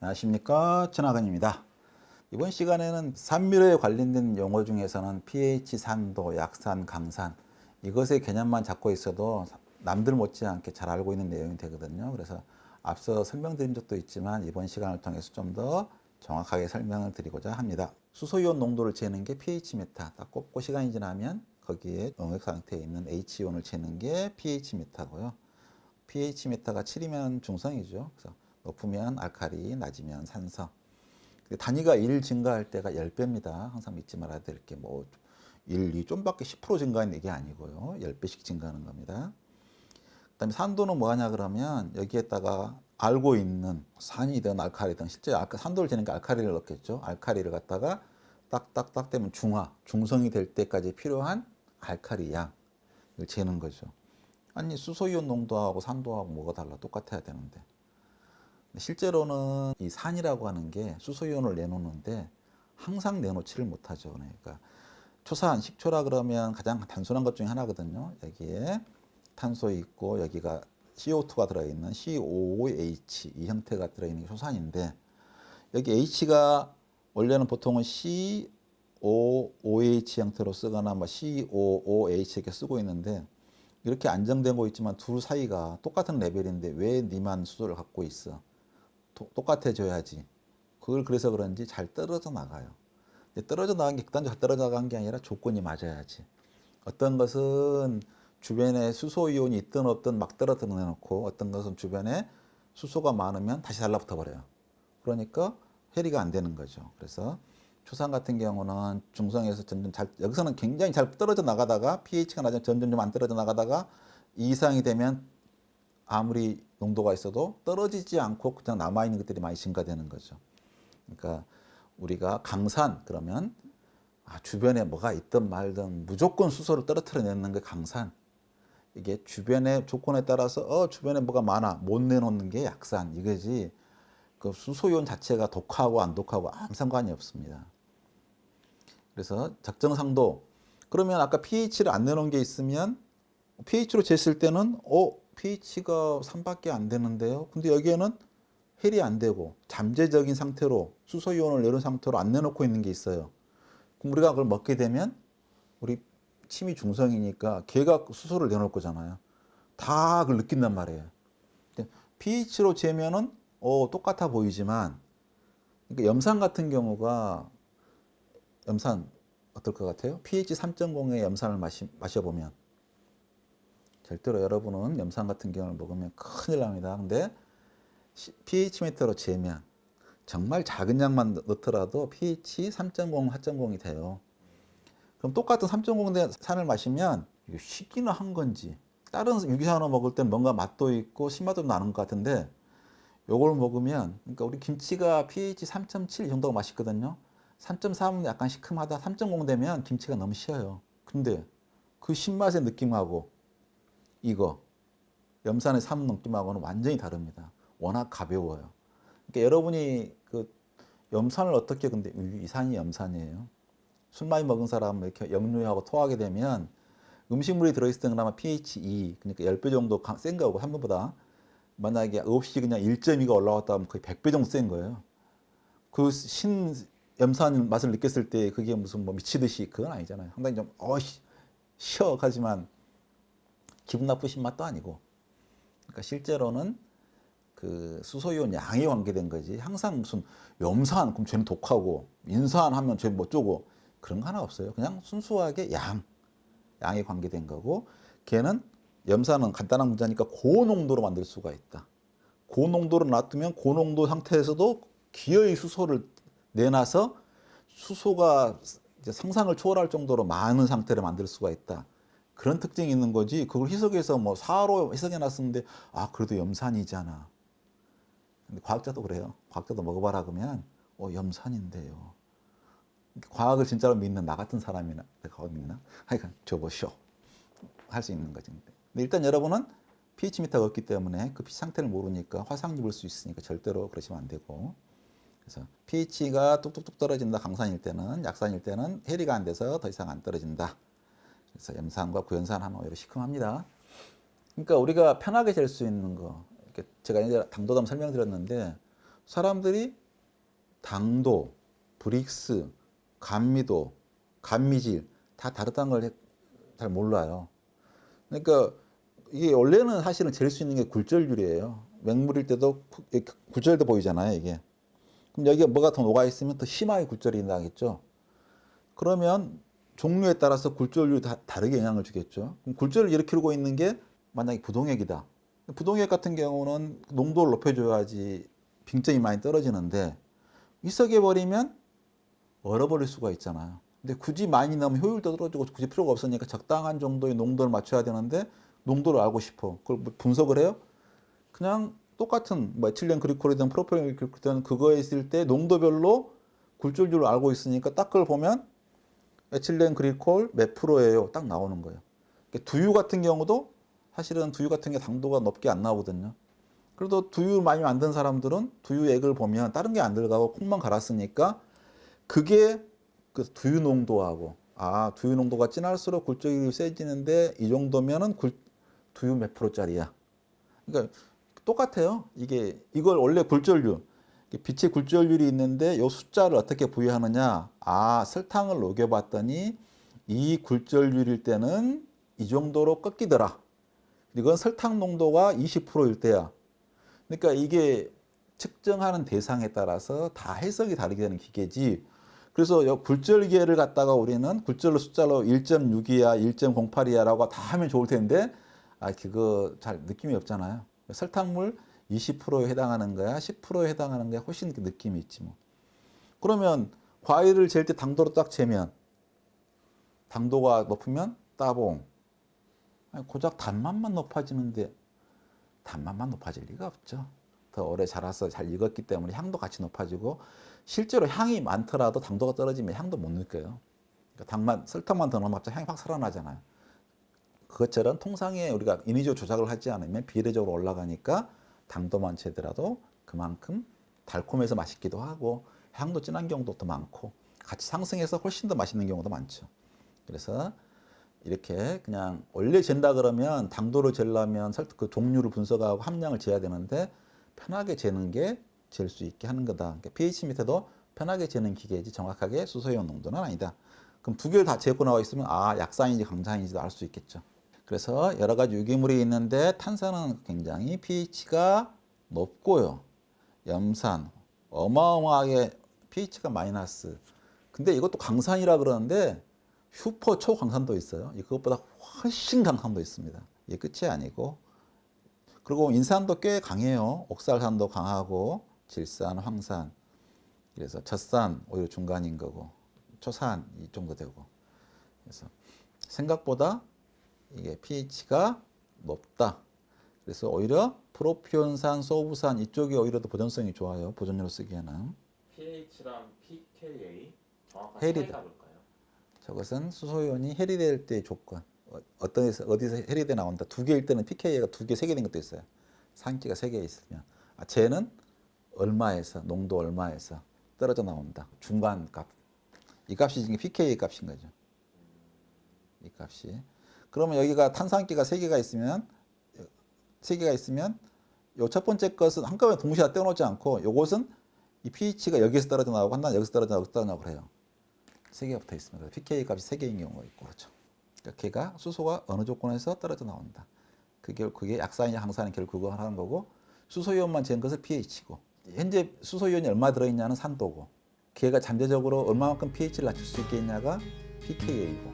안녕하십니까, 천하건입니다. 이번 시간에는 산미료에 관련된 용어 중에서는 pH, 산도, 약산, 강산 이것의 개념만 잡고 있어도 남들 못지않게 잘 알고 있는 내용이 되거든요. 그래서 앞서 설명드린 적도 있지만 이번 시간을 통해서 좀 더 정확하게 설명을 드리고자 합니다. 수소이온 농도를 재는 게 pH 메타, 딱 꼽고 시간이 지나면 거기에 농액 상태에 있는 H이온을 재는 게 pH 메타고요. pH 메타가 7이면 중성이죠. 그래서 높으면 알칼리, 낮으면 산성. 단위가 1 증가할 때가 10배입니다. 항상 믿지 말아야 될 게 뭐 1, 2 좀밖에 10% 증가하는 게 아니고요. 10배씩 증가하는 겁니다. 그다음에 산도는 뭐 하냐 그러면 여기에다가 알고 있는 산이든 알칼리든 실제 산도를 재는 게 알칼리를 넣겠죠. 알칼리를 갖다가 딱딱딱 되면 중성이 될 때까지 필요한 알칼리 양을 재는 거죠. 아니 수소이온 농도하고 산도하고 뭐가 달라? 똑같아야 되는데. 실제로는 이 산이라고 하는 게 수소이온을 내놓는데 항상 내놓지를 못하죠. 그러니까 초산, 식초라 그러면 가장 단순한 것 중에 하나거든요. 여기에 탄소 있고 여기가 CO2가 들어있는 COOH 이 형태가 들어있는 게 초산인데 여기 H가 원래는 보통은 COOH 형태로 쓰거나 뭐 COOH 이렇게 쓰고 있는데 이렇게 안정되고 있지만 둘 사이가 똑같은 레벨인데 왜 니만 수소를 갖고 있어? 똑같아져야지. 그걸 그래서 그런지 잘 떨어져 나가요. 떨어져 나간 게 극단적으로 떨어져 나간 게 아니라 조건이 맞아야지. 어떤 것은 주변에 수소 이온이 있든 없든 막 떨어져 내놓고 어떤 것은 주변에 수소가 많으면 다시 달라붙어 버려요. 그러니까 해리가 안 되는 거죠. 그래서 초산 같은 경우는 중성에서 점점 여기서는 굉장히 잘 떨어져 나가다가 pH가 낮으면 점점 좀 안 떨어져 나가다가 이 이상이 되면 아무리 농도가 있어도 떨어지지 않고 그냥 남아있는 것들이 많이 증가되는 거죠. 그러니까 우리가 강산 그러면 주변에 뭐가 있든 말든 무조건 수소를 떨어뜨려내는 게 강산. 이게 주변의 조건에 따라서 주변에 뭐가 많아 못 내놓는 게 약산 이거지. 그 수소이온 자체가 독하고 안 독하고 아무 상관이 없습니다. 그래서 적정 상도 그러면 아까 pH를 안 내놓은 게 있으면 pH로 쟀을 때는 pH가 3밖에 안 되는데요. 근데 여기에는 헬이 안 되고 잠재적인 상태로 수소이온을 내놓은 상태로 안 내놓고 있는 게 있어요. 그럼 우리가 그걸 먹게 되면 우리 침이 중성이니까 걔가 수소를 내놓을 거잖아요. 다 그걸 느낀단 말이에요. pH로 재면은 똑같아 보이지만 그러니까 염산 같은 경우가 염산 어떨 것 같아요? pH 3.0의 염산을 마셔보면 절대로 여러분은 염산 같은 경우를 먹으면 큰일 납니다. 근데 pH 미터로 재면 정말 작은 양만 넣더라도 pH 3.0, 4.0이 돼요. 그럼 똑같은 3.0대 산을 마시면 이게 쉽기는 한 건지 다른 유기산을 먹을 땐 뭔가 맛도 있고 신맛도 나는 것 같은데 요걸 먹으면 그러니까 우리 김치가 pH 3.7 정도가 맛있거든요. 3.3은 약간 시큼하다. 3.0 되면 김치가 너무 쉬어요. 근데 그 신맛의 느낌하고 이거 염산의 3 느낌하고는 완전히 다릅니다. 워낙 가벼워요. 그러니까 여러분이 그 염산을 어떻게 근데 이 산이 염산이에요. 술 많이 먹은 사람 이렇게 역류하고 토하게 되면 음식물이 들어있을 때는 아마 pH 2 그러니까 10배 정도 센 거고 한 번보다 만약에 없이 그냥 1.2가 올라왔다 하면 거의 100배 정도 센 거예요. 그 염산 맛을 느꼈을 때 그게 무슨 뭐 미치듯이 그건 아니잖아요. 상당히 좀 시억하지만 기분 나쁘신 맛도 아니고. 그러니까 실제로는 그 수소이온 양에 관계된 거지. 항상 무슨 염산 그럼 쟤는 독하고 인산 하면 쟤는 뭐 어쩌고 그런 거 하나 없어요. 그냥 순수하게 양에 관계된 거고 걔는 염산은 간단한 문제니까 고농도로 만들 수가 있다. 고농도로 놔두면 고농도 상태에서도 기어이 수소를 내놔서 수소가 이제 상상을 초월할 정도로 많은 상태를 만들 수가 있다. 그런 특징이 있는 거지. 그걸 희석해서 뭐 사로 해석해 놨었는데 그래도 염산이잖아. 근데 과학자도 그래요. 과학자도 먹어봐라 그러면 염산인데요. 과학을 진짜로 믿는 나 같은 사람이나 내가 과학 믿나? 하여간 줘보쇼 할 수 있는 거지. 근데 일단 여러분은 pH 미터가 없기 때문에 그 pH 상태를 모르니까 화상 입을 수 있으니까 절대로 그러시면 안 되고. 그래서 pH가 뚝뚝뚝 떨어진다. 강산일 때는 약산일 때는 해리가 안 돼서 더 이상 안 떨어진다. 그래서 염산과 구연산 하면 오히려 시큼합니다. 그러니까 우리가 편하게 잴 수 있는 거. 제가 이제 담도담 설명드렸는데 사람들이 당도, 브릭스, 감미도, 감미질 다 다르다는 걸 잘 몰라요. 그러니까 이게 원래는 사실은 잴 수 있는 게 굴절율이에요. 맹물일 때도 굴절돼 보이잖아요, 이게. 그럼 여기가 뭐가 더 녹아 있으면 더 심하게 굴절이 나겠죠. 그러면 종류에 따라서 굴절율이 다르게 영향을 주겠죠. 그럼 굴절을 일으키고 있는 게 만약에 부동액이다. 부동액 같은 경우는 농도를 높여줘야지 빙점이 많이 떨어지는데 이석에 버리면 얼어버릴 수가 있잖아요. 근데 굳이 많이 넣으면 효율도 떨어지고 굳이 필요가 없으니까 적당한 정도의 농도를 맞춰야 되는데 농도를 알고 싶어. 그걸 뭐 분석을 해요? 그냥 똑같은 뭐 에틸렌 그리콜이든 프로필렌 그리콜이든 그거에 있을 때 농도별로 굴절율을 알고 있으니까 딱 그걸 보면 에틸렌 그리콜 몇 프로예요. 딱 나오는 거예요. 두유 같은 경우도 사실은 두유 같은 게 당도가 높게 안 나오거든요. 그래도 두유 많이 만든 사람들은 두유액을 보면 다른 게 안 들어가고 콩만 갈았으니까 그게 그 두유 농도하고 두유 농도가 진할수록 굴절율이 세지는데 이 정도면은 두유 몇 프로짜리야. 그러니까 똑같아요. 이걸 원래 굴절율 빛의 굴절율이 있는데 이 숫자를 어떻게 부여하느냐? 설탕을 녹여봤더니 이 굴절율일 때는 이 정도로 꺾이더라. 이건 설탕 농도가 20%일 때야. 그러니까 이게 측정하는 대상에 따라서 다 해석이 다르게 되는 기계지. 그래서 굴절기를 갖다가 우리는 굴절로 숫자로 1.6이야, 1.08이야라고 다 하면 좋을 텐데 그거 잘 느낌이 없잖아요. 설탕물 20%에 해당하는 거야, 10%에 해당하는 거야, 훨씬 느낌이 있지 뭐. 그러면 과일을 잴 때 당도로 딱 재면 당도가 높으면 따봉. 고작 단맛만 높아지는데 단맛만 높아질 리가 없죠. 더 오래 자라서 잘 익었기 때문에 향도 같이 높아지고 실제로 향이 많더라도 당도가 떨어지면 향도 못 느껴요. 그러니까 설탕만 더 넣으면 갑자기 향이 확 살아나잖아요. 그것처럼 통상에 우리가 인위적으로 조작을 하지 않으면 비례적으로 올라가니까 당도만 재더라도 그만큼 달콤해서 맛있기도 하고 향도 진한 경우도 더 많고 같이 상승해서 훨씬 더 맛있는 경우도 많죠. 그래서 이렇게 그냥 원래 잰다 그러면 당도를 재려면 그 종류를 분석하고 함량을 재야 되는데 편하게 재는 게 잴 수 있게 하는 거다. 그러니까 pH 미터도 편하게 재는 기계지 정확하게 수소이온 농도는 아니다. 그럼 두 개를 다 재고 나와 있으면 약산인지 강산인지도 알 수 있겠죠. 그래서 여러 가지 유기물이 있는데 탄산은 굉장히 pH가 높고요. 염산 어마어마하게 pH가 마이너스. 근데 이것도 강산이라 그러는데 슈퍼 초강산도 있어요. 그것보다 훨씬 강산도 있습니다. 이게 끝이 아니고. 그리고 인산도 꽤 강해요. 옥살산도 강하고 질산, 황산. 그래서 젖산 오히려 중간인 거고 초산 이 정도 되고. 그래서 생각보다 이게 pH가 높다. 그래서 오히려 프로피온산, 소부산 이쪽이 오히려 더 보존성이 좋아요. 보존료로 쓰기에는. pH랑 pKa 정확한 해리다. 차이가 뭘까요? 저것은 수소이온이 해리될 때의 조건. 어디서 해리돼 나온다. 두 개일 때는 pKa가 두 개, 세 개 된 것도 있어요. 상기가 세 개 있으면. 쟤는 얼마에서, 농도 얼마에서 떨어져 나온다. 중간 값. 이 값이 지금 pKa 값인 거죠. 이 값이. 그러면 여기가 탄산기가 세 개가 있으면 요 첫 번째 것은 한꺼번에 동시에 떼어놓지 않고 요것은 이 pH가 여기서 떨어져 나오고 하나는 여기서 떨어져 나오고 그래요. 세 개가 붙어 있습니다. pK 값이 세 개인 경우가 있고 그렇죠. 그러니까 걔가 수소가 어느 조건에서 떨어져 나온다. 그게 약산이냐 항산이 결국 그거 하는 거고 수소이온만 재는 것을 pH고 현재 수소이온이 얼마 들어있냐는 산도고 걔가 잠재적으로 얼마만큼 pH를 낮출 수 있겠냐가 pKa고